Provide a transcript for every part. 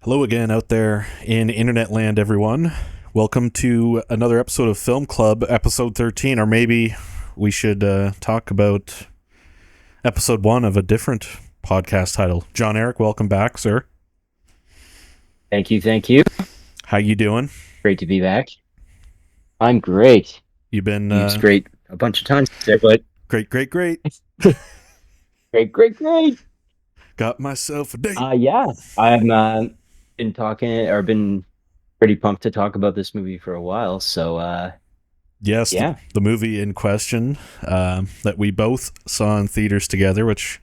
Hello again out there in internet land, everyone. Welcome to another episode of Film Club, episode 13, or maybe we should talk about episode 1 of a different podcast title. Jon-Erik, welcome back, sir. Thank you, thank you. How you doing? Great to be back. I'm great. You been Used great a bunch of times there, but great, great, great. great, great, great. Got myself a date. Yeah, I'm been talking or been pretty pumped to talk about this movie for a while. So, Yes, yeah, the movie in question that we both saw in theaters together, which,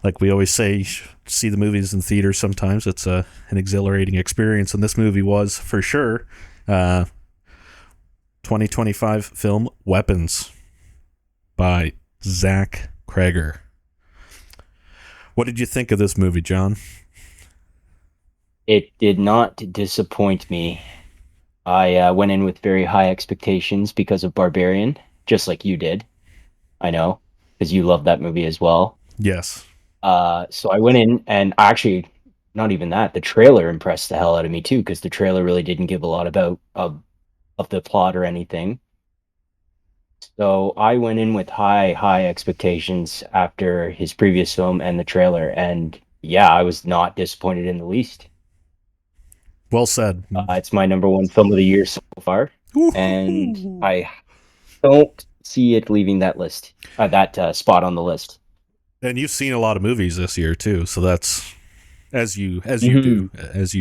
like we always say, see the movies in theaters sometimes. It's an exhilarating experience, and this movie was, for sure, 2025 film Weapons by Zach Cregger. What did you think of this movie, John? it did not disappoint me. I went in with very high expectations because of Barbarian, just like you did. I know, because you love that movie as well. Yes. So I went in and actually, not even that, the trailer impressed the hell out of me too, because the trailer really didn't give a lot about of the plot or anything. So I went in with high expectations after his previous film and the trailer, and yeah, I was not disappointed in the least. Well said. It's my number one film of the year so far, and Woo-hoo. I don't see it leaving that list, that spot on the list. And you've seen a lot of movies this year too, so that's Hmm. as you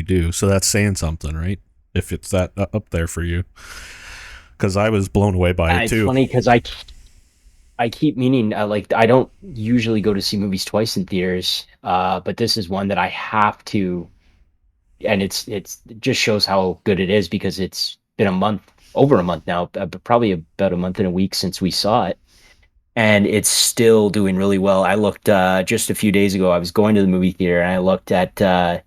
do. So that's saying something, right? If it's that up there for you, because I was blown away by it It's too. funny because I keep meaning like I don't usually go to see movies twice in theaters, but this is one that I have to, and it just shows how good it is because it's been a month, over a month now, probably about a month and a week since we saw it, and it's still doing really well. I looked just a few days ago. I was going to the movie theater and I looked at the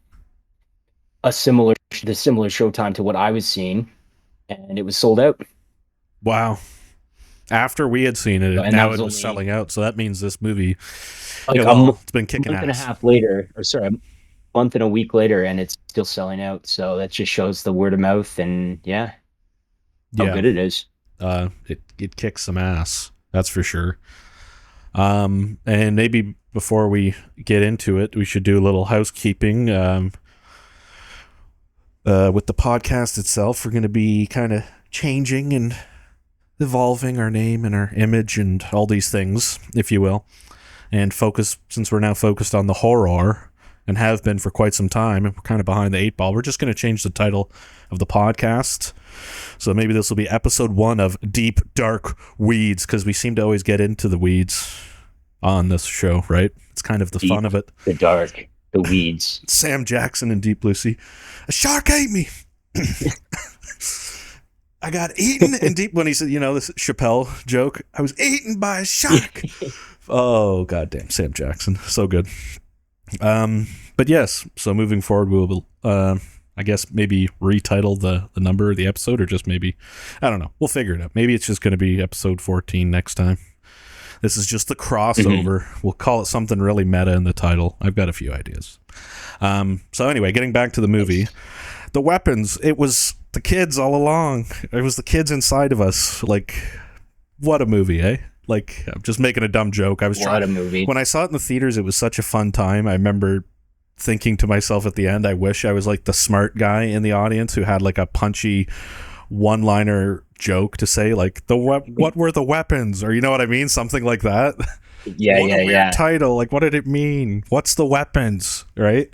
similar showtime to what I was seeing, and it was sold out. Wow. After we had seen it, And that now was it was only selling out. So that means this movie, like it's been kicking month and a ass. half later, or sorry, a month and a week later, and it's still selling out. So that just shows the word of mouth and yeah, how Yeah. good it is. It kicks some ass. That's for sure. And maybe before we get into it, we should do a little housekeeping. With the podcast itself, we're going to be kind of changing and evolving our name and our image and all these things, if you will, and focus, since we're now focused on the horror and have been for quite some time, and we're kind of behind the eight ball, we're just going to change the title of the podcast. So maybe this will be episode 1 of Deep Dark Weeds, because we seem to always get into the weeds on this show, right? It's kind of the fun Deep, of it. the dark, the weeds. Sam Jackson in Deep Blue Sea. A shark ate me. I got eaten in Deep, when he said, this Chappelle joke. I was eaten by a shark. Oh, goddamn, Sam Jackson. So good. But yes, so moving forward, we will, I guess, maybe retitle the number of the episode, or just maybe, I don't know. We'll figure it out. Maybe it's just going to be episode 14 next time. This is just the Mhm. crossover. We'll call it something really meta in the title. I've got a few ideas. So anyway, getting back to the movie, Nice. the weapons. It was the kids all along. It was the kids inside of us. Like, what a movie, eh? Like, I'm just making a dumb joke. I was trying What a movie. when I saw it in the theaters. It was such a fun time. I remember thinking to myself at the end, I wish I was like the smart guy in the audience who had like a punchy one-liner joke to say, like what were the weapons, or you know what I mean, something like that. Yeah, What a yeah, weird yeah. title. Like, what did it mean? What's the weapons, right?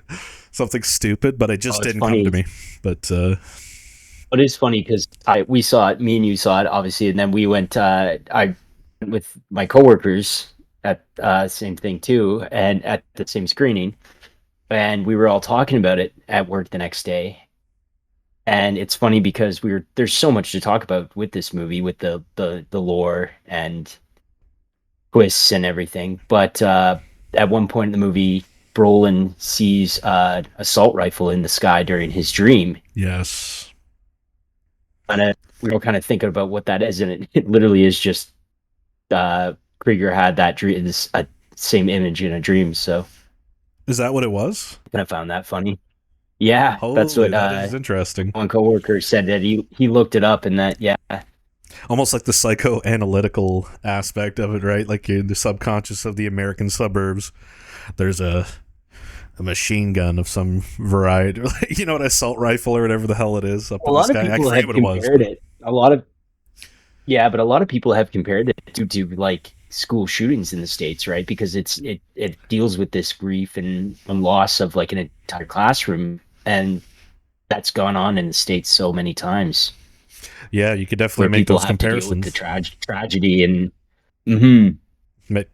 Something stupid, but it Oh, just it's didn't come to funny. me. But It is funny because I we saw it, me and you saw it, obviously, and then we went. I went with my coworkers at same thing too, and at the same screening, and we were all talking about it at work the next day. And it's funny because there's so much to talk about with this movie, with the lore and twists and everything. But at one point in the movie, Brolin sees assault rifle in the sky during his dream, yes. and we were kind of thinking about what that is, and it literally is just Krieger had that dream, this same image in a dream. So Is that what it was? I kind of found that funny. Yeah, that's Holy, what that is interesting. one coworker said that he looked it up and that yeah. Almost like the psychoanalytical aspect of it, right? Like in the subconscious of the American suburbs, there's a machine gun of some variety, you know, an assault rifle or whatever the hell it is up A in the lot of sky. I people forget have what it was, compared but it. A lot of Yeah, but a lot of people have compared it to like school shootings in the States, right? Because it deals with this grief and loss of like an entire classroom, and that's gone on in the States so many times yeah, you could definitely where make people those have to deal with the comparisons. tragedy and hmm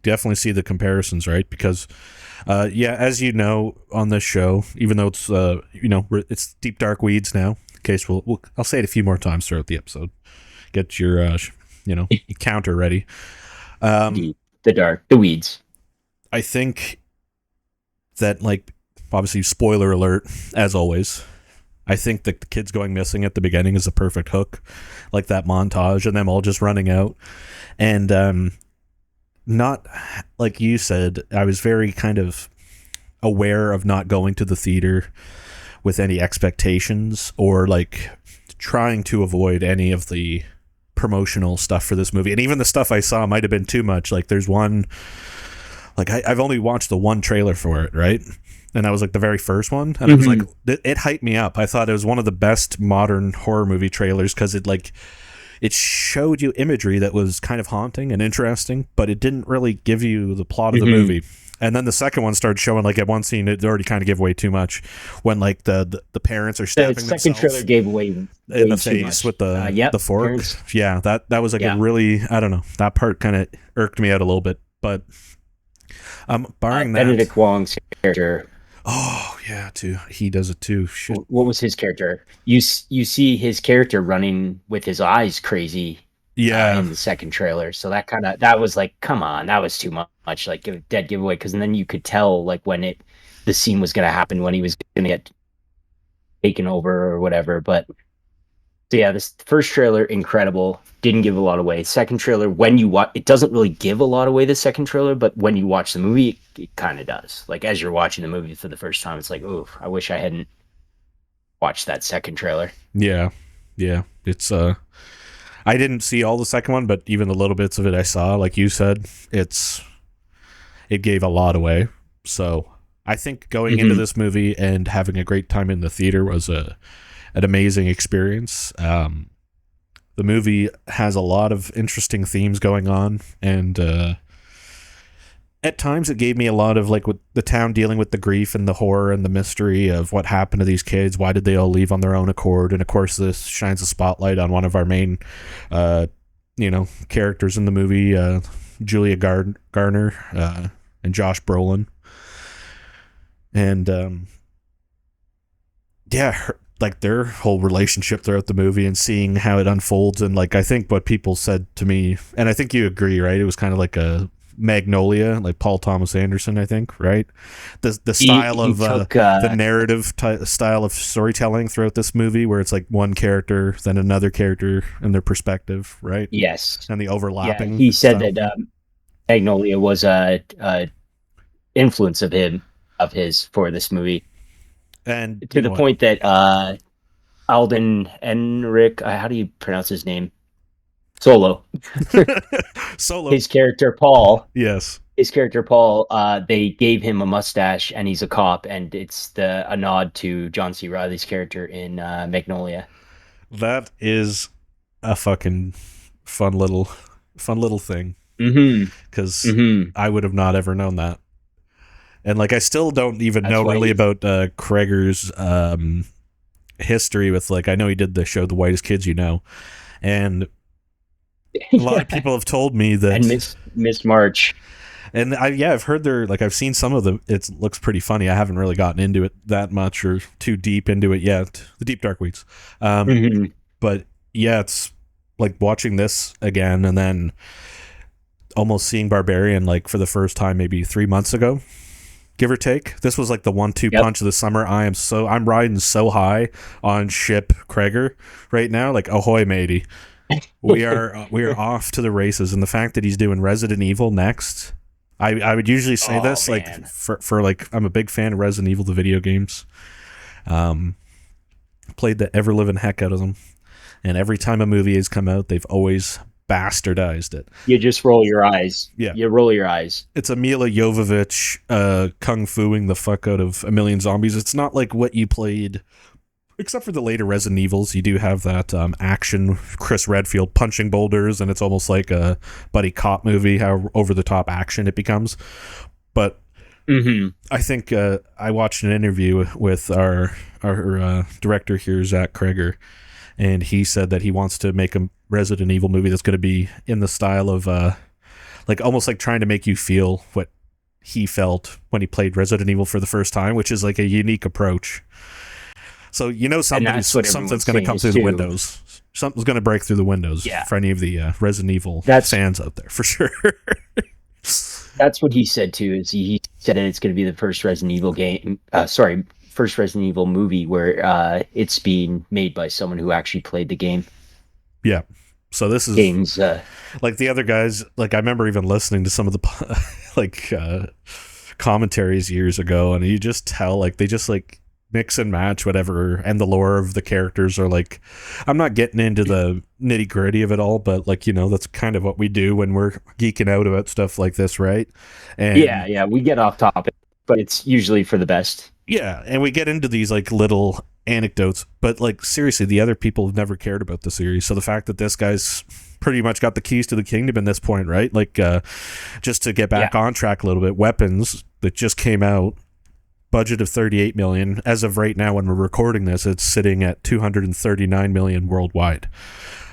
Definitely see the comparisons, right? Because, yeah, as you know on this show, even though it's it's deep dark weeds now. In case I'll say it a few more times throughout the episode. Get your counter ready. Um, the dark, the weeds. I think that, like, obviously, spoiler alert, as always. I think that the kids going missing at the beginning is a perfect hook, like that montage and them all just running out. And not like you said, I was very kind of aware of not going to the theater with any expectations or like trying to avoid any of the promotional stuff for this movie. And even the stuff I saw might have been too much. Like there's one, like I've only watched the one trailer for it, right? And that was like the very first one. And it was like, it hyped me up. I thought it was one of the best modern horror movie trailers because it showed you imagery that was kind of haunting and interesting, but it didn't really give you the plot of the movie. And then the second one started showing, like at one scene, it already kind of gave away too much when like the parents are The stabbing second themselves trailer gave away in way the too face much. with Yep, the fork. parents. Yeah, that was like a Yeah, really, I don't know, that part kind of irked me out a little bit. But barring that, Benedict Wong's character. oh yeah, too, he does it too. Shit. What was his character? You see his character running with his eyes crazy Yeah, in the second trailer. So that was like, come on, that was too much. Like dead giveaway because then you could tell like when the scene was going to happen when he was going to get taken over or whatever. But so yeah, this first trailer incredible. Didn't give a lot away. Second trailer, when you watch, it doesn't really give a lot away. The second trailer, but when you watch the movie, it kind of does. Like as you're watching the movie for the first time, it's like, oh, I wish I hadn't watched that second trailer. yeah, yeah. It's I didn't see all the second one, but even the little bits of it I saw, like you said, it gave a lot away. So I think going into this movie and having a great time in the theater was an amazing experience. The movie has a lot of interesting themes going on, and at times it gave me a lot of like with the town dealing with the grief and the horror and the mystery of what happened to these kids. Why did they all leave on their own accord? And of course, this shines a spotlight on one of our main, characters in the movie, Julia Garner and Josh Brolin. And like their whole relationship throughout the movie and seeing how it unfolds. And like I think what people said to me, and I think you agree, right? It was kind of like a Magnolia, like Paul Thomas Anderson, I think, right? The style He of took the narrative style of storytelling throughout this movie, where it's like one character, then another character, and their perspective, right? yes, And the yeah. overlapping. He said style. that Magnolia was a influence of his for this movie And to you the know what? point that Alden Enric, how do you pronounce his name? Solo. Solo. His character Paul. Yes. They gave him a mustache, and he's a cop, and it's a nod to John C. Reilly's character in Magnolia. That is a fucking fun little thing, because I would have not ever known that. And like I still don't even That's know why really about Kreger's history with, like, I know he did the show The Whitest Kids You Know, and a lot of people have told me that, and Miss March. and I've heard I've seen some of them. It looks pretty funny. I haven't really gotten into it that much or too deep into it yet. The deep dark weeds. But yeah, it's like watching this again and then almost seeing Barbarian like for the first time maybe 3 months ago, give or take. This was like the 1-2 punch of the summer. I'm riding so high on ship Kreger right now. Like, ahoy, matey. We are off to the races. And the fact that he's doing Resident Evil next, I would usually say this, man. Like for like, I'm a big fan of Resident Evil, the video games. Played the ever living heck out of them, and every time a movie has come out, they've always bastardized it. You just roll your eyes. Yeah. You roll your eyes. It's Mila Jovovich kung fuing the fuck out of a million zombies. It's not like what you played, except for the later Resident Evils. You do have that action Chris Redfield punching boulders, and it's almost like a buddy cop movie, how over the top action it becomes. But I think I watched an interview with our director here, Zach Kreger, and he said that he wants to make a Resident Evil movie that's going to be in the style of like almost like trying to make you feel what he felt when he played Resident Evil for the first time, which is like a unique approach. So something's going to come through the windows. Something's going to break through the windows for any of the Resident Evil fans out there, for sure. That's what he said too. Is he said that it's going to be the first Resident Evil game? First Resident Evil movie where it's being made by someone who actually played the game. Yeah. So this is games. Like the other guys. Like I remember even listening to some of the commentaries years ago, and you just tell like they just like mix and match whatever, and the lore of the characters are like, I'm not getting into the nitty gritty of it all, but like, that's kind of what we do when we're geeking out about stuff like this, right? And yeah, we get off topic, but it's usually for the best. Yeah, and we get into these like little anecdotes, but like seriously, the other people have never cared about the series. So the fact that this guy's pretty much got the keys to the kingdom in this point, right? Like just to get back on track a little bit, Weapons that just came out, budget of $38 million. As of right now, when we're recording this, it's sitting at $239 million worldwide.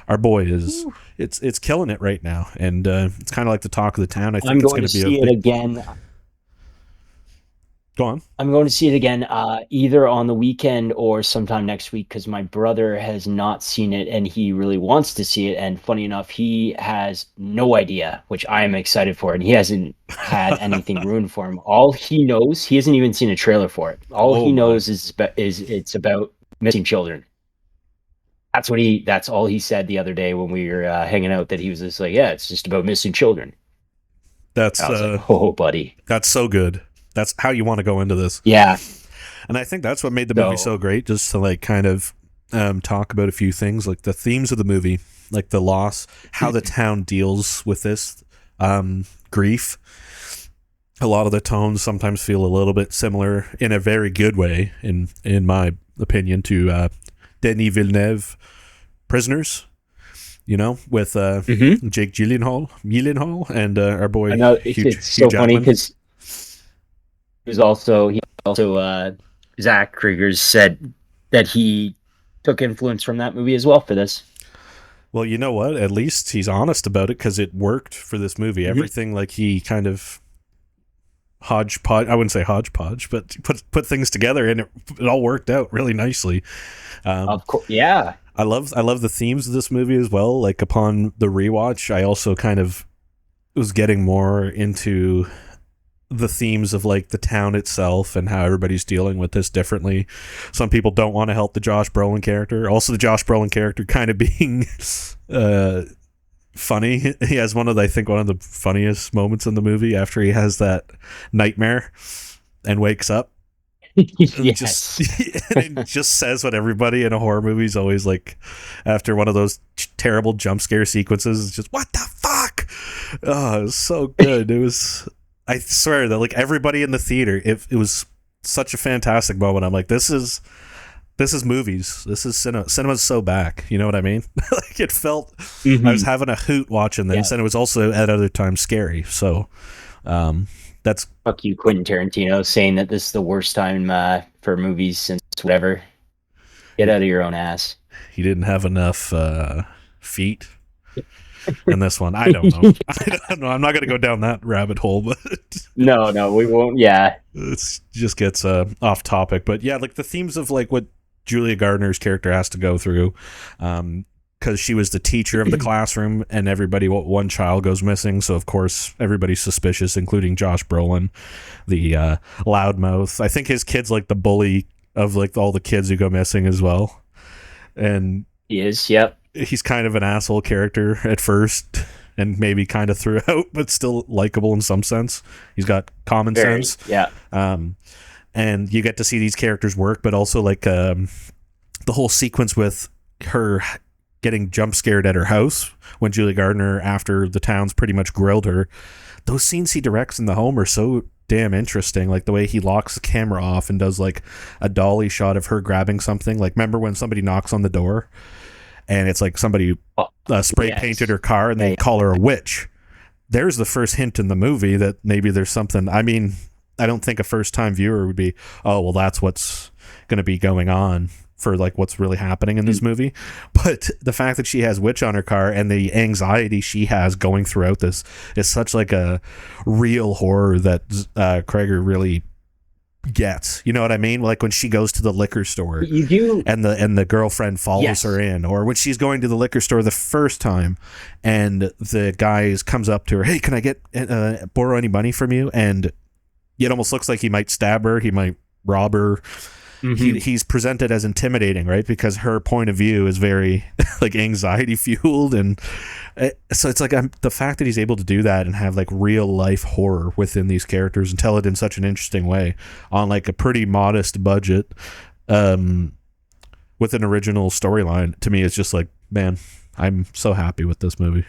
Our boy is it's killing it right now, and it's kind of like the talk of the town. I think I'm it's going to see it again. Go on. I'm going to see it again either on the weekend or sometime next week, because my brother has not seen it and he really wants to see it. And funny enough, he has no idea, which I am excited for, and he hasn't had anything ruined for him. All he knows, he hasn't even seen a trailer for it. All he knows is it's about missing children. That's all he said the other day when we were hanging out, that he was just like, yeah, it's just about missing children. That's like, oh, buddy. That's so good. That's how you want to go into this. Yeah. And I think that's what made the movie so great, just to like kind of talk about a few things, like the themes of the movie, like the loss, how the town deals with this grief. A lot of the tones sometimes feel a little bit similar in a very good way, in my opinion, to Denis Villeneuve Prisoners, with Jake Gyllenhaal and our boy. I know, it's so funny because he also Zach Krieger's said that he took influence from that movie as well for this. Well, you know what? At least he's honest about it, because it worked for this movie. Everything, like, he kind of hodgepodge. I wouldn't say hodgepodge, but put things together, and it all worked out really nicely. Of course, yeah. I love the themes of this movie as well. Like, upon the rewatch, I also kind of was getting more into the themes of like the town itself and how everybody's dealing with this differently. Some people don't want to help the Josh Brolin character. Also, the Josh Brolin character kind of being funny. He has one of the funniest moments in the movie after he has that nightmare and wakes up. Yes. And just says what everybody in a horror movie is always like after one of those terrible jump scare sequences. It's just, what the fuck? Oh, it was so good. It was, I swear that like everybody in the theater, it was such a fantastic moment. I'm like, this is movies. This is cinema. Cinema's so back. You know what I mean? Like it felt, I was having a hoot watching this, and it was also at other times scary. So that's fuck you, Quentin Tarantino, saying that this is the worst time for movies since whatever. Get out of your own ass. He didn't have enough feet in this one. I don't know. I don't know. I'm not going to go down that rabbit hole, but no, we won't. Yeah, it just gets off topic. But yeah, like the themes of like what Julia Gardner's character has to go through, because she was the teacher of the classroom, and one child goes missing, so of course everybody's suspicious, including Josh Brolin, the loudmouth. I think his kid's like the bully of like all the kids who go missing as well, and he is. Yep. He's kind of an asshole character at first, and maybe kind of throughout, but still likable in some sense. He's got common sense. Yeah. and you get to see these characters work, but also like the whole sequence with her getting jump scared at her house when Julie Gardner, after the town's pretty much grilled her. Those scenes he directs in the home are so damn interesting. Like the way he locks the camera off and does like a dolly shot of her grabbing something. Like, remember when somebody knocks on the door and it's like somebody spray painted her car and they call her a witch? There's the first hint in the movie that maybe there's something. I mean, I don't think a first time viewer would be, oh, well, that's what's going to be going on for like what's really happening in this movie. But the fact that she has witch on her car and the anxiety she has going throughout this is such like a real horror that Krager really gets. You know what I mean? Like when she goes to the liquor store, you do, and the girlfriend follows her in, or when she's going to the liquor store the first time and the guy comes up to her, hey, can I get borrow any money from you? And it almost looks like he might stab her, he might rob her. He's presented as intimidating, right? Because her point of view is very like anxiety fueled, and so it's like the fact that he's able to do that and have like real life horror within these characters and tell it in such an interesting way on like a pretty modest budget, with an original storyline, to me it's just like, man, I'm so happy with this movie.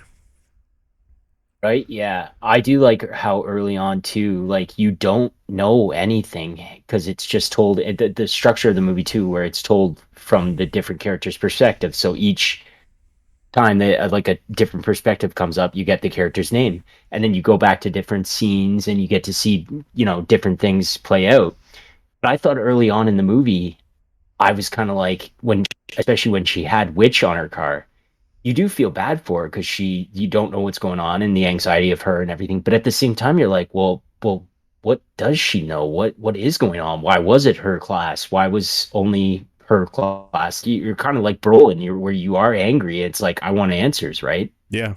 right? Yeah, I do like how early on too, like you don't know anything because it's just told the structure of the movie too, where it's told from the different characters' perspective. So each time that like a different perspective comes up, you get the character's name, and then you go back to different scenes and you get to see, you know, different things play out. But I thought early on in the movie, I was kind of like, when, especially when she had witch on her car, you do feel bad for her because you don't know what's going on and the anxiety of her and everything. But at the same time, you're like, well, what does she know? What is going on? Why was it her class? Why was only her class? You're kind of like Brolin, where you are angry. It's like, I want answers, right? Yeah.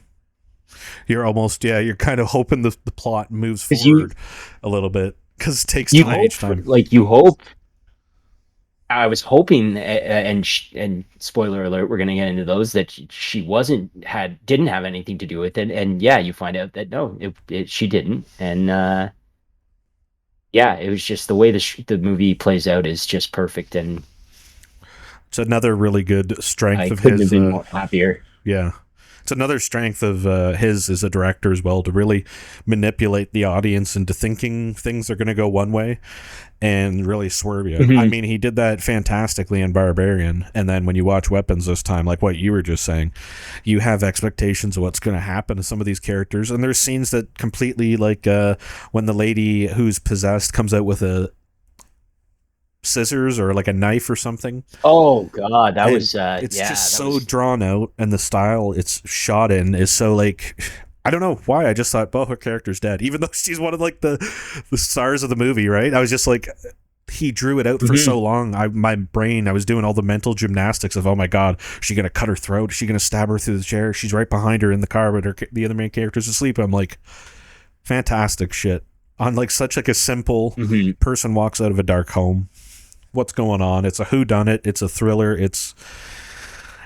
You're kind of hoping the plot moves forward a little bit because it takes time each time. Like you hope. I was hoping, and spoiler alert, we're going to get into those, that she didn't have anything to do with it, and yeah, you find out that no, she didn't, and yeah, it was just the way the movie plays out is just perfect, and it's another really good strength of his. Couldn't have been more happier. Yeah. It's another strength of his as a director as well, to really manipulate the audience into thinking things are going to go one way and really swerve you. I mean, he did that fantastically in Barbarian, and then when you watch Weapons this time, like what you were just saying, you have expectations of what's going to happen to some of these characters, and there's scenes that completely, like when the lady who's possessed comes out with a scissors or like a knife or something. Oh god, that was it's just so drawn out, and the style it's shot in is so like, I don't know why, I just thought, well, her character's dead, even though she's one of like the stars of the movie, right? I was just like, he drew it out for so long. My brain, I was doing all the mental gymnastics of, oh my god, is she gonna cut her throat? Is she gonna stab her through the chair? She's right behind her in the car, but the other main character's asleep. I'm like, fantastic shit on like such like a simple person walks out of a dark home. What's going on? It's a whodunit. It's a thriller.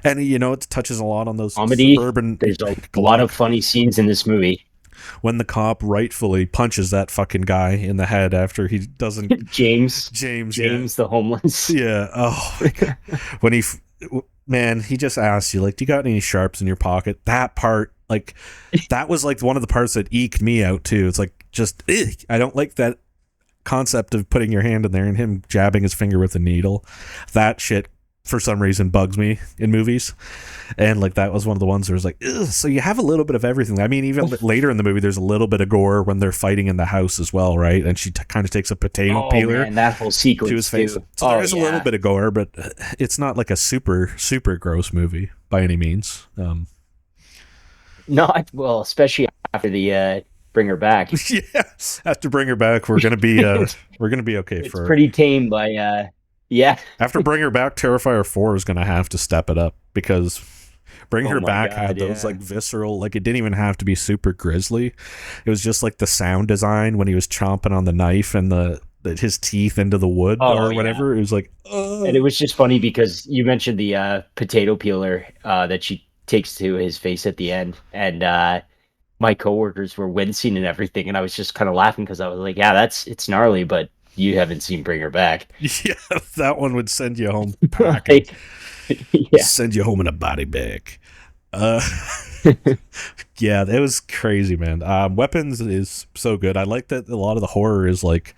And you know, it touches a lot on those comedy. Suburban. There's a lot of funny scenes in this movie. When the cop rightfully punches that fucking guy in the head after he doesn't. James, yeah. the homeless. Yeah. Oh my god. When he just asks you, like, do you got any sharps in your pocket? That part, like, that was like one of the parts that eked me out too. It's like, just, I don't like that concept of putting your hand in there and him jabbing his finger with a needle. That shit for some reason bugs me in movies, and like that was one of the ones where it was like, ugh. So you have a little bit of everything. I mean, even later in the movie there's a little bit of gore when they're fighting in the house as well, right? And she kind of takes a potato peeler, man, that whole sequence to his face. too. So there is a little bit of gore, but it's not like a super gross movie by any means. Not well, especially after the Bring Her Back. Yeah, after Bring Her Back, we're gonna be okay. It's pretty tame by yeah. After Bring Her Back, Terrifier 4 is gonna have to step it up, because Bring Her Back had those like visceral, like it didn't even have to be super grisly. It was just like the sound design when he was chomping on the knife and his teeth into the wood or whatever. It was like, and it was just funny because you mentioned the potato peeler that she takes to his face at the end, and my coworkers were wincing and everything, and I was just kind of laughing because I was like, yeah, it's gnarly, but you haven't seen Bring Her Back. Yeah, that one would send you home packing. Like, yeah. Send you home in a body bag. Uh, yeah, that was crazy, man. Weapons is so good. I like that a lot of the horror is like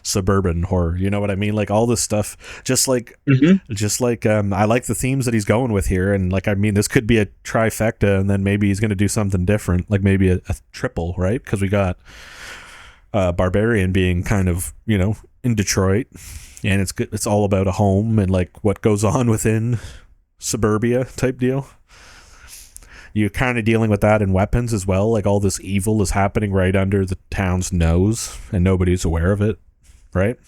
suburban horror. You know what I mean? Like all this stuff, Mhm. I like the themes that he's going with here, and like I mean, this could be a trifecta, and then maybe he's going to do something different, like maybe a triple, right? Because we got Barbarian being kind of in Detroit, and it's good. It's all about a home and like what goes on within suburbia type deal. You're kind of dealing with that in Weapons as well. Like all this evil is happening right under the town's nose, and nobody's aware of it, right?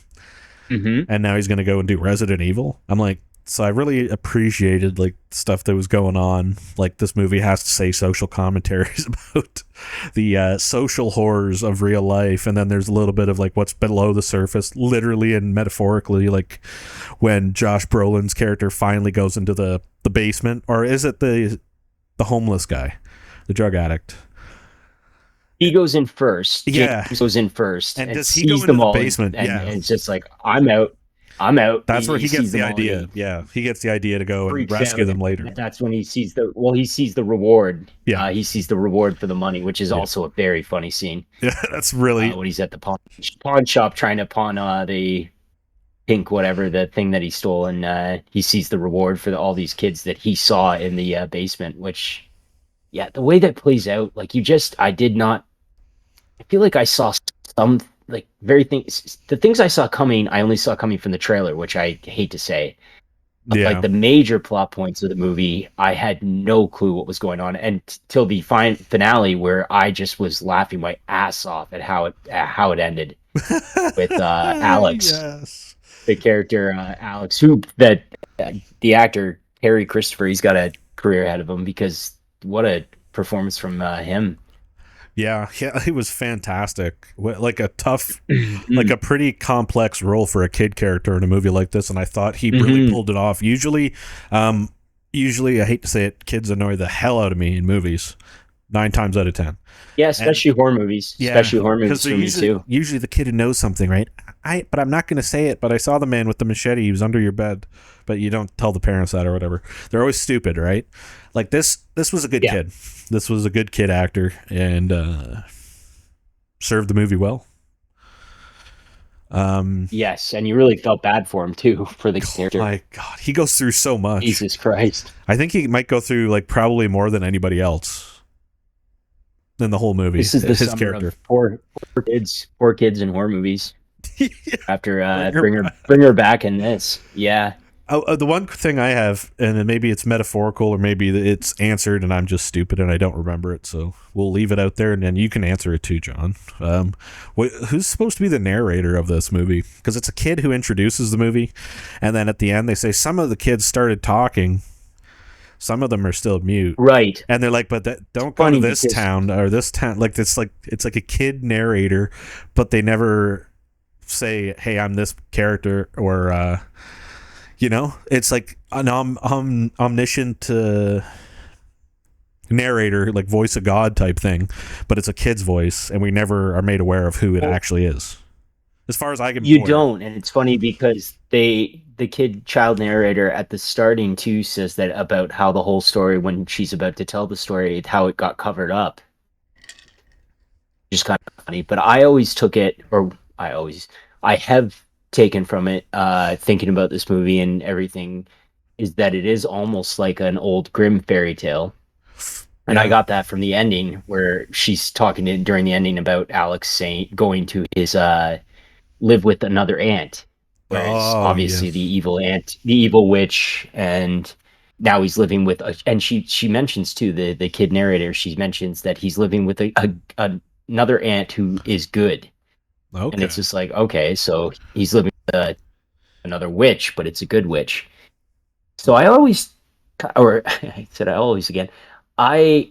Mhm. And now he's going to go and do Resident Evil. I'm like, so I really appreciated like stuff that was going on. Like this movie has to say social commentaries about the social horrors of real life, and then there's a little bit of like what's below the surface, literally and metaphorically, like when Josh Brolin's character finally goes into the basement, or is it the homeless guy, the drug addict? He goes in first. Yeah. James goes in first And and does he go sees into them the all, basement? and Yeah. it's just like, I'm out. I'm out. That's where he gets sees the them all and idea. Yeah, he gets the idea to go and freaks rescue out. them later. That's when he sees the reward. Yeah. He sees the reward for the money, which is Yeah. also a very funny scene. Yeah, that's really When he's at the pawn shop trying to pawn the pink whatever, the thing that he stole, and he sees the reward for all these kids that he saw in the basement. Which, yeah, the way that plays out, like I did not. I feel like I saw some like the things I saw coming. I only saw coming from the trailer, which I hate to say. yeah. Like the major plot points of the movie, I had no clue what was going on, and till the finale, where I just was laughing my ass off at how it ended with Alex, Yes. the character Alex, who the actor Harry Christopher, he's got a career ahead of him, because what a performance from him. Yeah, he was fantastic. Like a tough, like a pretty complex role for a kid character in a movie like this, and I thought he really pulled it off. Usually, I hate to say it, kids annoy the hell out of me in movies. 9 times out of 10. Yeah, especially horror movies. Yeah, especially horror movies for me too. Usually the kid who knows something, right? But I'm not going to say it. But I saw the man with the machete. He was under your bed, but you don't tell the parents that or whatever. They're always stupid, right? Like this was a good kid. This was a good kid actor, and served the movie well. Yes, and you really felt bad for him too, for the character. My God, he goes through so much. Jesus Christ! I think he might go through like probably more than anybody else in the whole movie. This is the his character. Of poor kids in horror movies. After bring her back in this, yeah. The one thing I have, and maybe it's metaphorical or maybe it's answered and I'm just stupid and I don't remember it, so we'll leave it out there and then you can answer it too, John. Who's supposed to be the narrator of this movie? Because it's a kid who introduces the movie, and then at the end they say some of the kids started talking, some of them are still mute, right? And they're like, but don't go to this town or this town. Like it's like a kid narrator, but they never say, hey, I'm this character, or it's like an omniscient narrator, like voice of God type thing, but it's a kid's voice, and we never are made aware of who it actually is, as far as I can. You don't, and it's funny because the child narrator at the starting too says that about how the whole story, when she's about to tell the story, how it got covered up. Just kind of funny, but I always took it, or I have taken from it, thinking about this movie and everything, is that it is almost like an old Grimm fairy tale. And I got that from the ending, where she's talking during the ending about Alex going to his live with another aunt, whereas obviously the evil aunt, the evil witch, and now he's living with and she mentions too, the kid narrator, she mentions that he's living with another aunt who is good. Okay. And it's just like, okay, so he's living with another witch, but it's a good witch. So I always again, I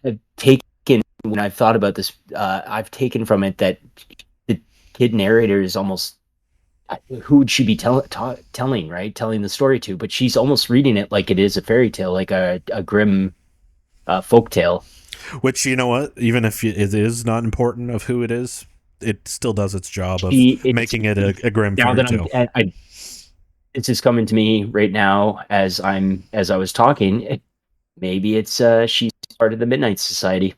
have taken, when I've thought about this, I've taken from it that the kid narrator is almost, who would she be telling, right? Telling the story to, but she's almost reading it like it is a fairy tale, like a grim folk tale. Which, you know what, even if it is not important of who it is, it still does its job of it's making it a grim now fairy that tale. it's just coming to me right now as I was talking. Maybe it's she's part of the Midnight Society.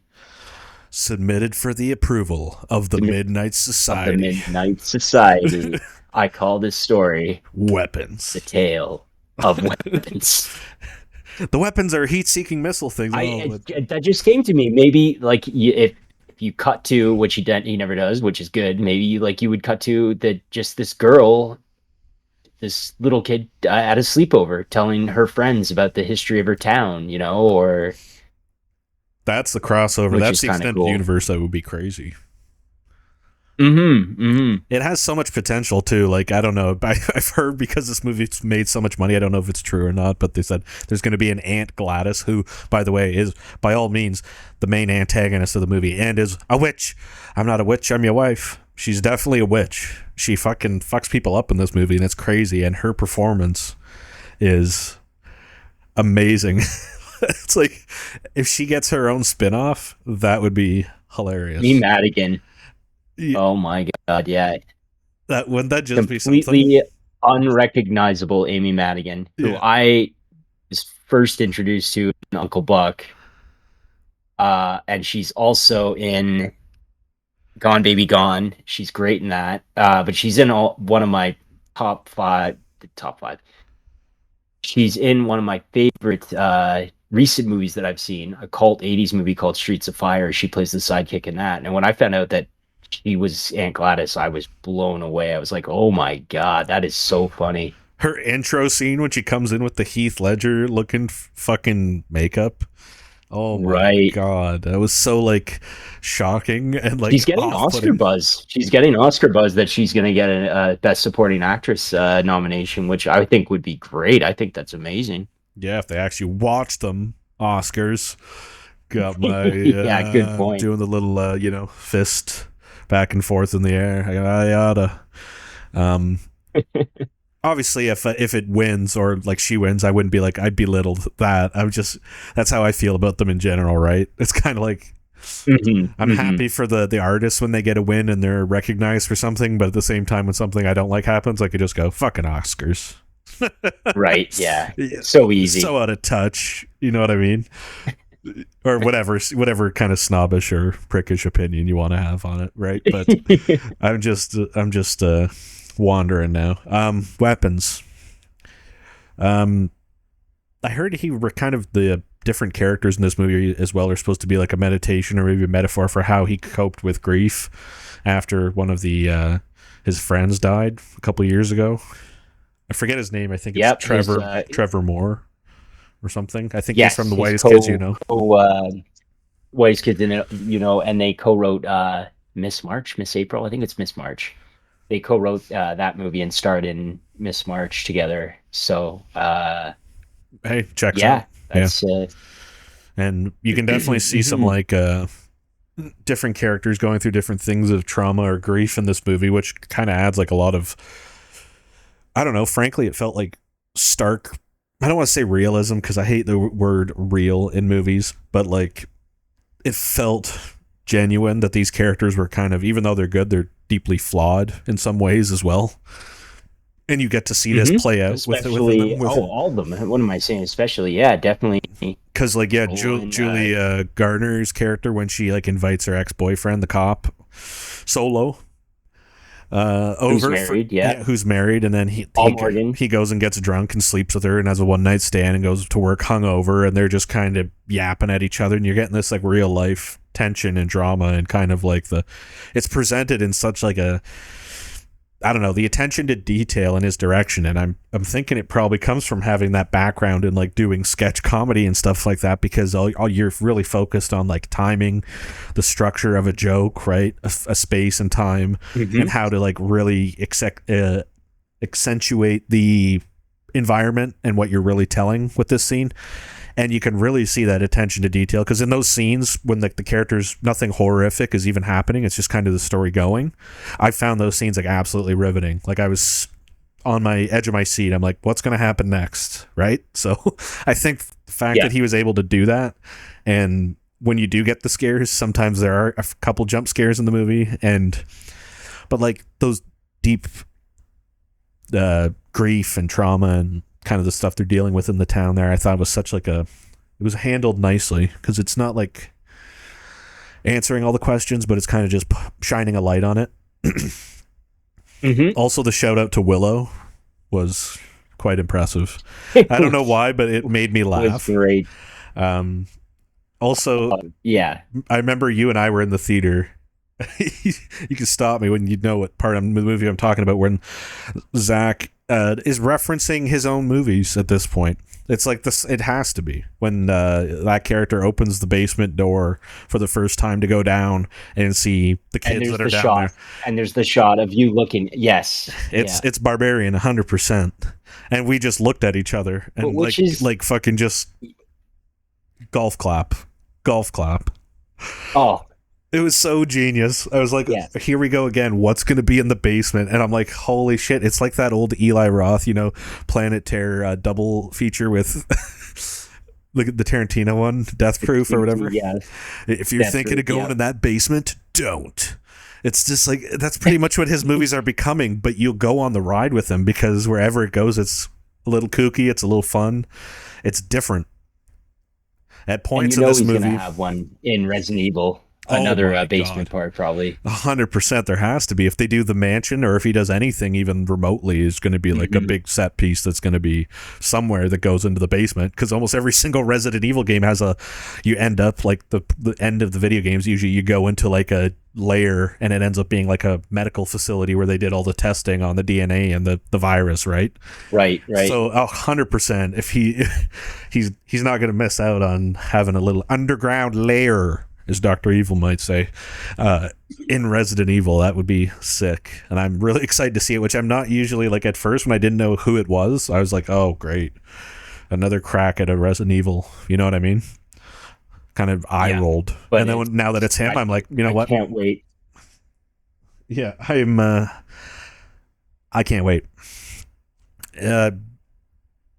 Submitted for the approval of the Midnight Of the Society. Midnight Society. I call this story Weapons. the tale of weapons. The weapons are heat-seeking missile things. That just came to me. Maybe like if you cut to, which he never does, which is good. Maybe like you would cut to just this girl, this little kid at a sleepover, telling her friends about the history of her town, or that's the crossover. which That's is the kind of extended cool. universe that would be crazy. Mm-hmm. It has so much potential too. Like, I don't know. I've heard, because this movie's made so much money, I don't know if it's true or not, but they said there's going to be an Aunt Gladys, who, by the way, is by all means the main antagonist of the movie and is a witch. I'm not a witch. I'm your wife. She's definitely a witch. She fucking fucks people up in this movie, and it's crazy. And her performance is amazing. It's like, if she gets her own spin-off, that would be hilarious. Me Madigan. Yeah. Oh my god, yeah. That wouldn't that just completely be something? Unrecognizable Amy Madigan, who I was first introduced to in Uncle Buck. And she's also in Gone Baby Gone. She's great in that. But she's in one of my top five. She's in one of my favorite recent movies that I've seen, a cult 80s movie called Streets of Fire. She plays the sidekick in that. And when I found out that she was Aunt Gladys, I was blown away. I was like, oh my god, that is so funny. Her intro scene when she comes in with the Heath Ledger looking fucking makeup. Oh my god, that was so like shocking, and like she's getting Oscar buzz. She's getting Oscar buzz that she's going to get a Best Supporting Actress nomination, which I think would be great. I think that's amazing. Yeah, if they actually watch them Oscars. Got my yeah, good point. Doing the little fist back and forth in the air. I oughta. Obviously, if it wins, or like she wins, I wouldn't be like, I'd belittle that. That's how I feel about them in general, right? It's kind of like, I'm happy for the artists when they get a win and they're recognized for something, but at the same time, when something I don't like happens, I could just go, fucking Oscars. Right, yeah. So easy. So out of touch, you know what I mean? Or whatever kind of snobbish or prickish opinion you want to have on it, right? But I'm just wandering now. Weapons. I heard he were kind of the different characters in this movie as well are supposed to be like a meditation or maybe a metaphor for how he coped with grief after one of the his friends died a couple years ago. I forget his name. I think it's Trevor Moore or something. I think he's from the Wise Kids, Wise Kids, and they co-wrote Miss April. I think it's Miss March. They co-wrote that movie and starred in Miss March together. So, hey, checks yeah, out. that's, and you can definitely see some like different characters going through different things of trauma or grief in this movie, which kind of adds like a lot of, I don't know, frankly, it felt like stark, I don't want to say realism because I hate the word real in movies, but like it felt genuine that these characters were kind of, even though they're good, they're deeply flawed in some ways as well. And you get to see this play out with all of them. What am I saying? Especially, yeah, definitely. Because like, yeah, Julia Garner's character, when she like invites her ex-boyfriend, the cop, Solo, who's married, who's married, and then he goes and gets drunk and sleeps with her and has a one night stand and goes to work hungover, and they're just kind of yapping at each other, and you're getting this like real life tension and drama, and kind of like it's presented in such like a, I don't know, the attention to detail in his direction, and I'm thinking it probably comes from having that background in like doing sketch comedy and stuff like that, because all you're really focused on like timing, the structure of a joke, right, a space and time, and how to like really accentuate the environment and what you're really telling with this scene. And you can really see that attention to detail, because in those scenes when the characters, nothing horrific is even happening, it's just kind of the story going, I found those scenes like absolutely riveting. Like I was on my edge of my seat. I'm like, what's going to happen next, right? So I think the fact that he was able to do that and when you do get the scares, sometimes there are a couple jump scares in the movie, but like those deep grief and trauma and kind of the stuff they're dealing with in the town there, I thought was such like it was handled nicely, because it's not like answering all the questions, but it's kind of just shining a light on it. Also, the shout out to Willow was quite impressive. I don't know why, but it made me laugh. It was great. Also, yeah, I remember you and I were in the theater. You can stop me when you know what part of the movie I'm talking about, when Zach is referencing his own movies at this point. It's like this. It has to be when that character opens the basement door for the first time to go down and see the kids that are down there. And there's the shot of you looking. Yes, it's Barbarian 100%. And we just looked at each other and like fucking just golf clap. Oh. It was so genius. I was like, here we go again. What's going to be in the basement? And I'm like, holy shit. It's like that old Eli Roth, Planet Terror double feature with the Tarantino one, Death Proof or whatever. Yeah. If you're thinking of going in that basement, don't. It's just like, that's pretty much what his movies are becoming, but you'll go on the ride with him because wherever it goes, it's a little kooky. It's a little fun. It's different. At points in this movie. He's going to have one in Resident Evil. Another basement part, probably. 100% there has to be. If they do the mansion, or if he does anything even remotely, it's going to be like a big set piece that's going to be somewhere that goes into the basement, because almost every single Resident Evil game has you end up like the end of the video games, usually you go into like a layer and it ends up being like a medical facility where they did all the testing on the DNA and the virus, right? Right. So 100%, if he's not going to miss out on having a little underground layer, as Dr. Evil might say, in Resident Evil. That would be sick. And I'm really excited to see it, which I'm not usually like. At first, when I didn't know who it was, I was like, oh, great. Another crack at a Resident Evil. You know what I mean? Kind of eye rolled. And then now that it's him, I'm like, you know what? I can't wait. Yeah, I can't wait.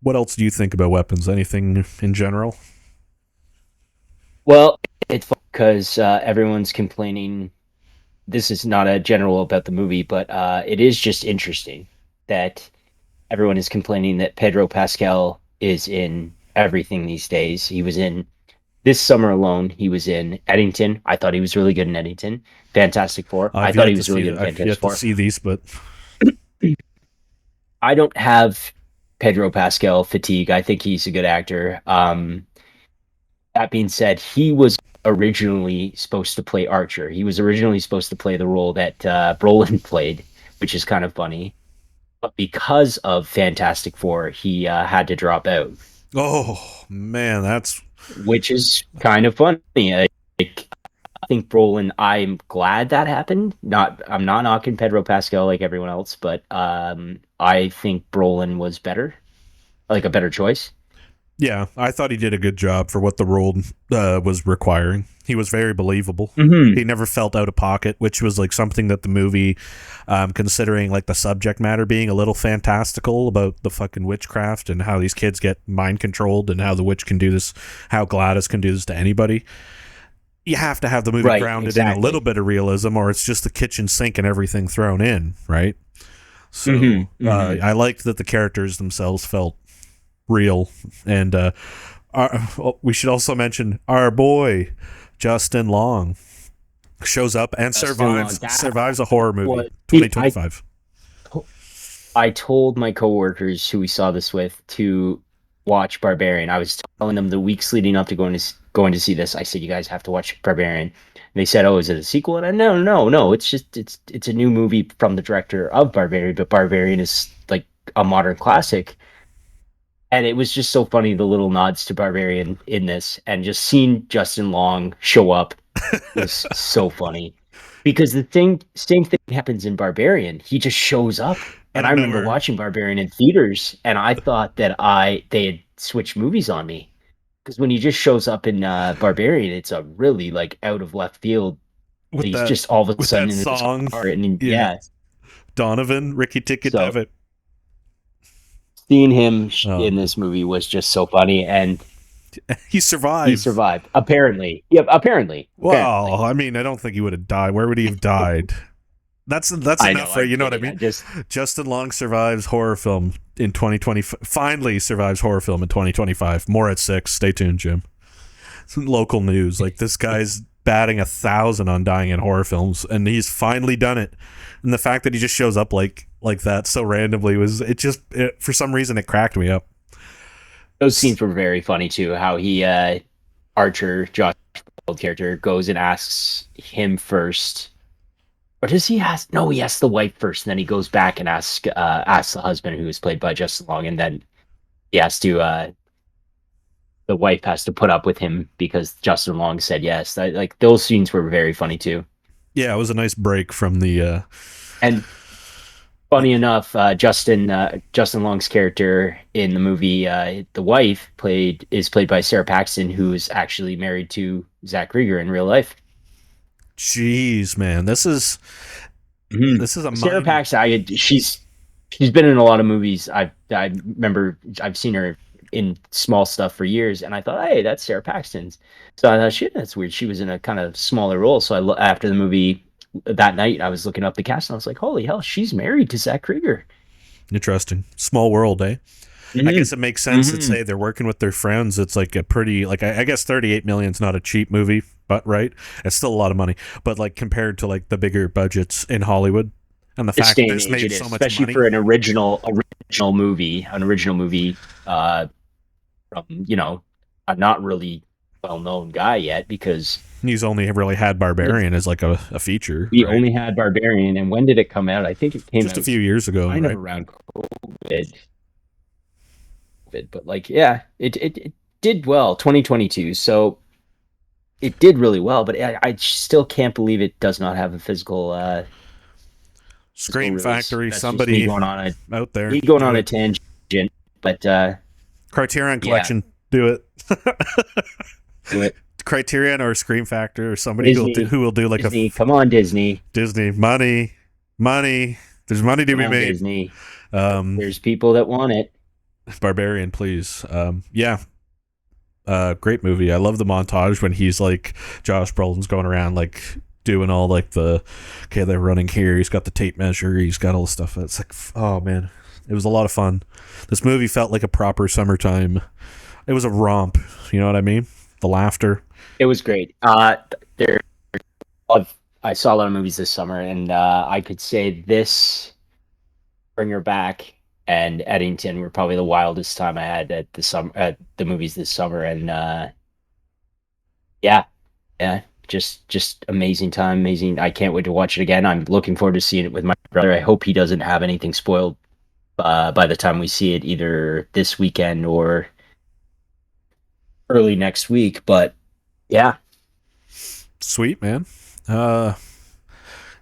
What else do you think about weapons? Anything in general? Well, it's because everyone's complaining. This is not a general about the movie, but it is just interesting that everyone is complaining that Pedro Pascal is in everything these days. He was in this summer alone. He was in Eddington. I thought he was really good in Eddington. Fantastic Four. I thought he was really good in Fantastic Four. I've yet to see these, but I don't have Pedro Pascal fatigue. I think he's a good actor. That being said, he was originally supposed to play Archer. He was originally supposed to play the role that Brolin played, which is kind of funny. But because of Fantastic Four, he had to drop out. Oh, man, which is kind of funny. I think Brolin, I'm glad that happened. I'm not knocking Pedro Pascal like everyone else, but I think Brolin was better, like a better choice. Yeah, I thought he did a good job for what the role was requiring. He was very believable. Mm-hmm. He never felt out of pocket, which was like something that the movie, considering like the subject matter being a little fantastical about the fucking witchcraft and how these kids get mind controlled and how the witch can do this, how Gladys can do this to anybody. You have to have the movie grounded in a little bit of realism, or it's just the kitchen sink and everything thrown in, right? So I liked that the characters themselves felt real. And we should also mention our boy Justin Long shows up and survives a horror movie. 2025. I told my coworkers who we saw this with to watch Barbarian. I was telling them the weeks leading up to going to see this. I said, you guys have to watch Barbarian. And they said, oh, is it a sequel? And I no, it's just it's a new movie from the director of Barbarian, but Barbarian is like a modern classic. And it was just so funny, the little nods to Barbarian in this, and just seeing Justin Long show up was so funny. Because the same thing happens in Barbarian. He just shows up. And I remember watching Barbarian in theaters, and I thought that they had switched movies on me. Because when he just shows up in Barbarian, it's a really like out of left field. He's just all of a sudden in the song. And Donovan, Ricky Ticket Devitt. Seeing him in this movie was just so funny, and He He survived. survived. Apparently. Yep, apparently. Apparently. Well, I mean, I don't think he would have died. Where would he have died? That's I enough know, for I'm you know what I kidding. mean. Justin Long survives horror film in 2020. Finally survives horror film in 2025. More at 6. Stay tuned, Jim. Some local news. Like this guy's batting 1,000 on dying in horror films, and he's finally done it. And the fact that he just shows up like that so randomly for some reason it cracked me up. Those scenes were very funny too. How he Archer, Josh Brolin character, goes and asks him first. Or does he ask? No, he asks the wife first, and then he goes back and asks the husband, who is played by Justin Long, and then he has to. The wife has to put up with him because Justin Long said yes. Like those scenes were very funny too. Yeah, it was a nice break from the. And funny enough, Justin Long's character in the movie, the wife is played by Sarah Paxton, who's actually married to Zach Krieger in real life. Jeez, man, this is a Sarah Paxton. She's been in a lot of movies. I remember I've seen her in small stuff for years, and I thought, hey, that's Sarah Paxton's. So I thought, shit, that's weird. She was in a kind of smaller role. So after the movie that night, I was looking up the cast, and I was like, holy hell, she's married to Zach Krieger. Interesting. Small world, eh? I guess it makes sense that say they're working with their friends. It's like a pretty, like I guess 38 million is not a cheap movie, but right, it's still a lot of money. But like compared to like the bigger budgets in Hollywood, and the fact that this made so much especially money for an original movie, from a not really well-known guy yet, because he's only really had Barbarian as like a feature. We only had Barbarian, and when did it come out? I think it came just out a few years ago, kind right? of around COVID. But like, yeah, it did well, 2022. So it did really well, but I still can't believe it does not have a physical Scream physical Factory. That's somebody going on out there, me going on a tangent, but Criterion Collection, do it. Do it. Criterion or Scream Factor or somebody who will do like Disney. Come on, Disney money. There's money to be made. Disney. There's people that want it. Barbarian, please. Great movie. I love the montage when he's like Josh Brolin's going around like doing all like they're running here. He's got the tape measure. He's got all the stuff. It's like, oh man, it was a lot of fun. This movie felt like a proper summertime. It was a romp. You know what I mean? The laughter. It was great. I saw a lot of movies this summer, and I could say this, Bring Her Back, and Eddington were probably the wildest time I had at the movies this summer, and yeah, just amazing time, amazing. I can't wait to watch it again. I'm looking forward to seeing it with my brother. I hope he doesn't have anything spoiled by the time we see it, either this weekend or early next week. But yeah, sweet, man.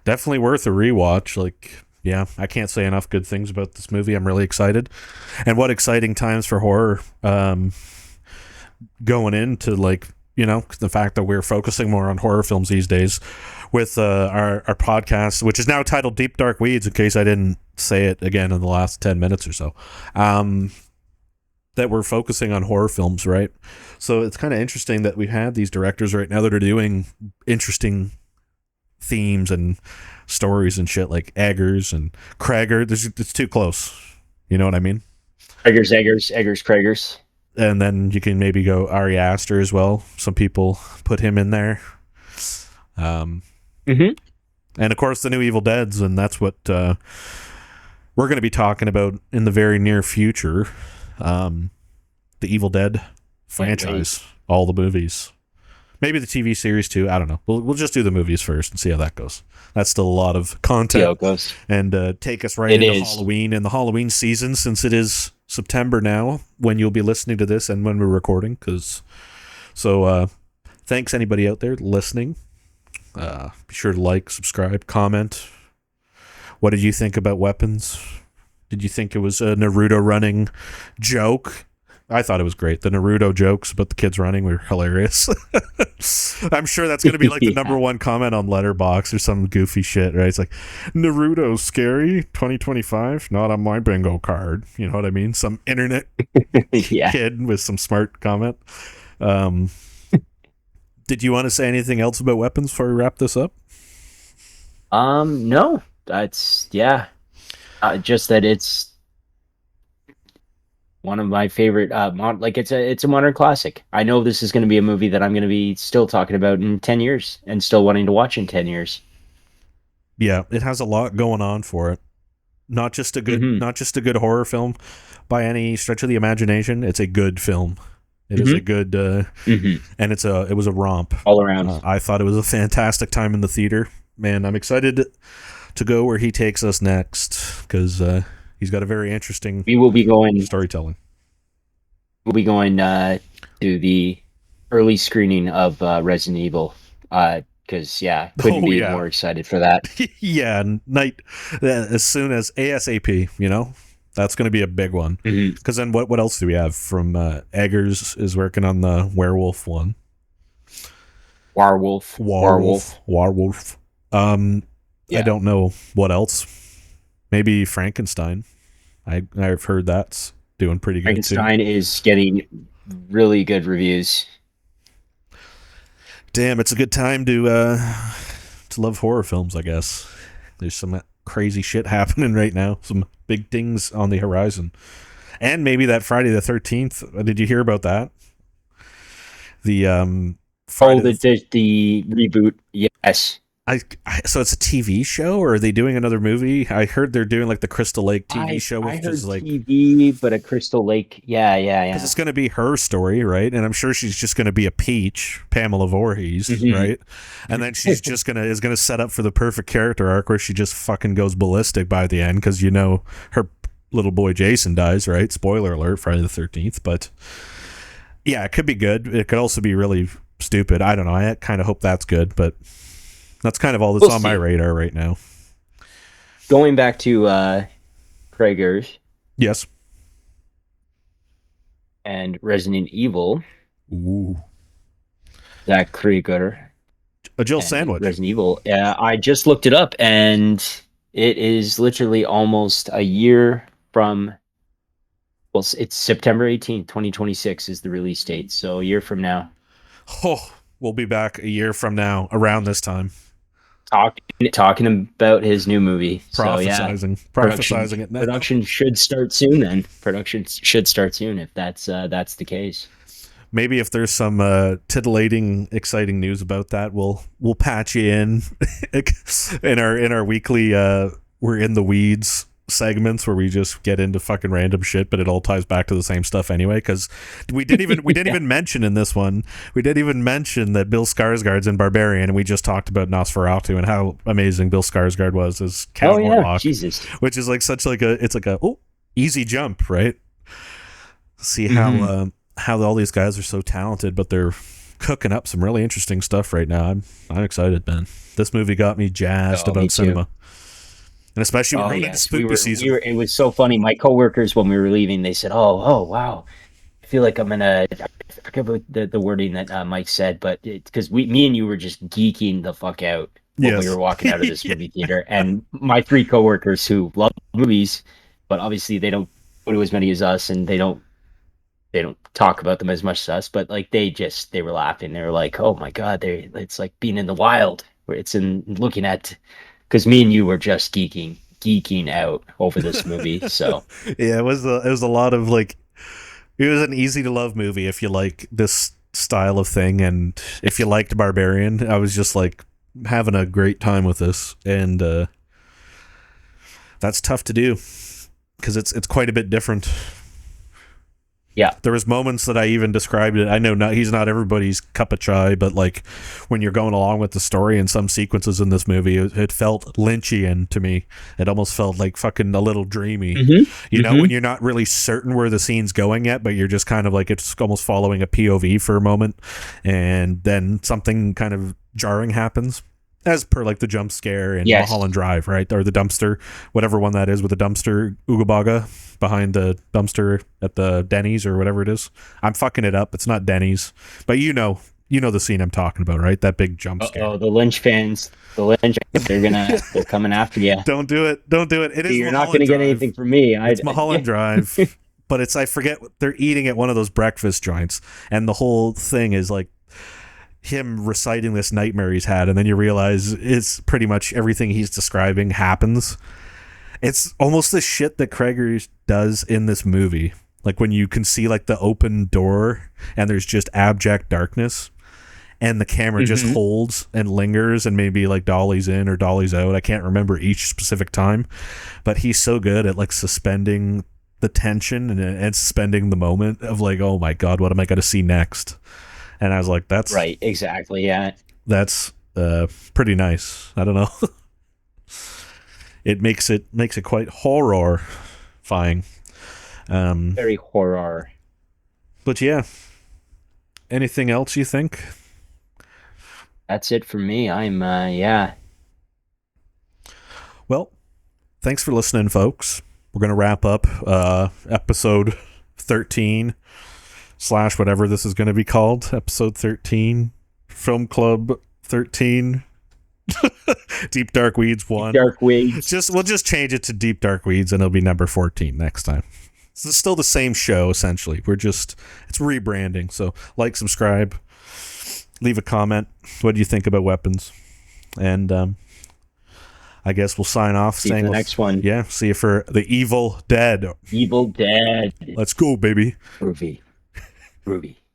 Definitely worth a rewatch. Like, yeah, I can't say enough good things about this movie. I'm really excited. And what exciting times for horror, going into like, the fact that we're focusing more on horror films these days with our podcast, which is now titled Deep Dark Weeds, in case I didn't say it again in the last 10 minutes or so. That we're focusing on horror films, right? So it's kind of interesting that we have these directors right now that are doing interesting themes and stories and shit, like Eggers and Krager. It's too close. You know what I mean? Eggers, Kragers. And then you can maybe go Ari Aster as well. Some people put him in there. And of course the new Evil Deads, and that's what we're going to be talking about in the very near future. The Evil Dead franchise, all the movies, maybe the TV series too. I don't know. We'll just do the movies first and see how that goes. That's still a lot of content. See how it goes. And take us right into Halloween and the Halloween season, since it is September now when you'll be listening to this and when we're recording. Thanks anybody out there listening. Be sure to like, subscribe, comment. What did you think about Weapons? Did you think it was a Naruto running joke? I thought it was great. The Naruto jokes about the kids running were hilarious. I'm sure that's going to be like the number one comment on Letterboxd or some goofy shit, right? It's like, Naruto's scary, 2025, not on my bingo card. You know what I mean? Some internet kid with some smart comment. Um, did you want to say anything else about weapons before we wrap this up? No, that's yeah. Just that it's one of my favorite like it's a modern classic. I know this is going to be a movie that I'm going to be still talking about in 10 years and still wanting to watch in 10 years. Yeah, it has a lot going on for it. Mm-hmm. Not just a good horror film by any stretch of the imagination. It's a good film. It is a Mm-hmm. good, Mm-hmm. and it was a romp. All around. I thought it was a fantastic time in the theater. Man, I'm excited to go where he takes us next because he's got a very interesting We will be going storytelling. we'll be going to the early screening of Resident Evil. Because yeah, couldn't Oh be yeah, more excited for that. yeah. Night as soon as ASAP. You know, that's going to be a big one. Mm-hmm. Because then what else do we have from Eggers is working on the werewolf one. Werewolf. Warwolf. I Yeah. don't know what else. Maybe Frankenstein. I've heard that's doing pretty good too. Frankenstein is getting really good reviews. Damn, it's a good time to love horror films. I guess there's some crazy shit happening right now. Some big things on the horizon, and maybe that Friday the 13th. Did you hear about that? The Oh, Friday. the reboot. Yes. So it's a TV show, or are they doing another movie? I heard they're doing like the Crystal Lake TV show, I which heard is like TV, but a Crystal Lake. Yeah, yeah, because yeah. it's going to be her story, right? And I'm sure she's just going to be a peach, Pamela Voorhees, Mhm. right? And then she's just gonna set up for the perfect character arc where she just fucking goes ballistic by the end because her little boy Jason dies, right? Spoiler alert, Friday the 13th. But yeah, it could be good. It could also be really stupid. I don't know. I kind of hope that's good, but that's kind of all that's We'll on my see. radar right now. Going back to Krieger's Yes. and Resident Evil, Ooh. Zach Krieger A Jill and sandwich. Resident Evil. I just looked it up, and it is literally almost a year from. Well, it's September 18th, 2026 is the release date. So a year from now. Oh, we'll be back a year from now around this time. Talking about his new movie. So yeah, Prophesizing it now. production should start soon. Then production should start soon if that's the case. Maybe if there's some titillating, exciting news about that, we'll patch you in in our weekly we're in the weeds segments where we just get into fucking random shit, but it all ties back to the same stuff anyway. Because we didn't even mention in this one, we didn't even mention that Bill Skarsgård's in Barbarian, and we just talked about Nosferatu and how amazing Bill Skarsgård was as Count Oh yeah, Orlok, Jesus. which is like such like a easy jump, right? See how all these guys are so talented, but they're cooking up some really interesting stuff right now. I'm excited, man. This movie got me jazzed Oh, me about too. cinema, and especially Oh when it's yes, spooky season. It was so funny. My coworkers, when we were leaving, they said, "Oh wow, I feel like I'm gonna." I forget what the wording that Mike said, but because me and you were just geeking the fuck out when we Yes. were walking out of this movie theater, and my three coworkers who love movies, but obviously they don't go to as many as us, and they don't talk about them as much as us, but like they were laughing. They were like, "Oh my god, it's like being in the wild." Where it's in looking at, because me and you were just geeking out over this movie. So Yeah, it was a lot of like, it was an easy to love movie if you like this style of thing, and if you liked Barbarian, I was just like having a great time with this, and that's tough to do because it's quite a bit different. yeah, There was moments that I even described it. I know he's not everybody's cup of chai, but like when you're going along with the story in some sequences in this movie, it felt Lynchian to me. It almost felt like fucking a little dreamy. You know, when you're not really certain where the scene's going yet, but you're just kind of like it's almost following a POV for a moment, and then something kind of jarring happens. As per like the jump scare in Yes. Mulholland Drive, right? Or the dumpster, whatever one that is with the dumpster Ooga Booga behind the dumpster at the Denny's or whatever it is. I'm fucking it up. It's not Denny's, but you know the scene I'm talking about, right? That big jump scare. Oh, the Lynch fans, they're coming after you. Don't do it. Don't do it. It is You're not Mulholland gonna get Drive. anything from me. It's Mulholland Drive. but it's, I forget, they're eating at one of those breakfast joints, and the whole thing is like him reciting this nightmare he's had, and then you realize it's pretty much everything he's describing happens. It's almost the shit that Kreger does in this movie. Like when you can see like the open door and there's just abject darkness, and the camera just holds and lingers and maybe like dollies in or dollies out. I can't remember each specific time, but he's so good at like suspending the tension and suspending the moment of like, oh my God, what am I going to see next? And I was like, that's right. Exactly. Yeah. That's pretty nice. I don't know. It makes it quite horrifying. Very horror. But yeah. Anything else you think? That's it for me. I'm yeah. Well, thanks for listening, folks. We're gonna wrap up episode 13 / whatever this is gonna be called. Episode 13. Film Club 13. Deep Dark Weeds 1. Deep Dark Weeds. We'll just change it to Deep Dark Weeds, and it'll be number 14 next time. It's still the same show, essentially. It's rebranding. So like, subscribe, leave a comment. What do you think about weapons? And I guess we'll sign off. See you in the next one. Yeah, see you for the Evil Dead. Evil Dead. Let's go, baby. Groovy.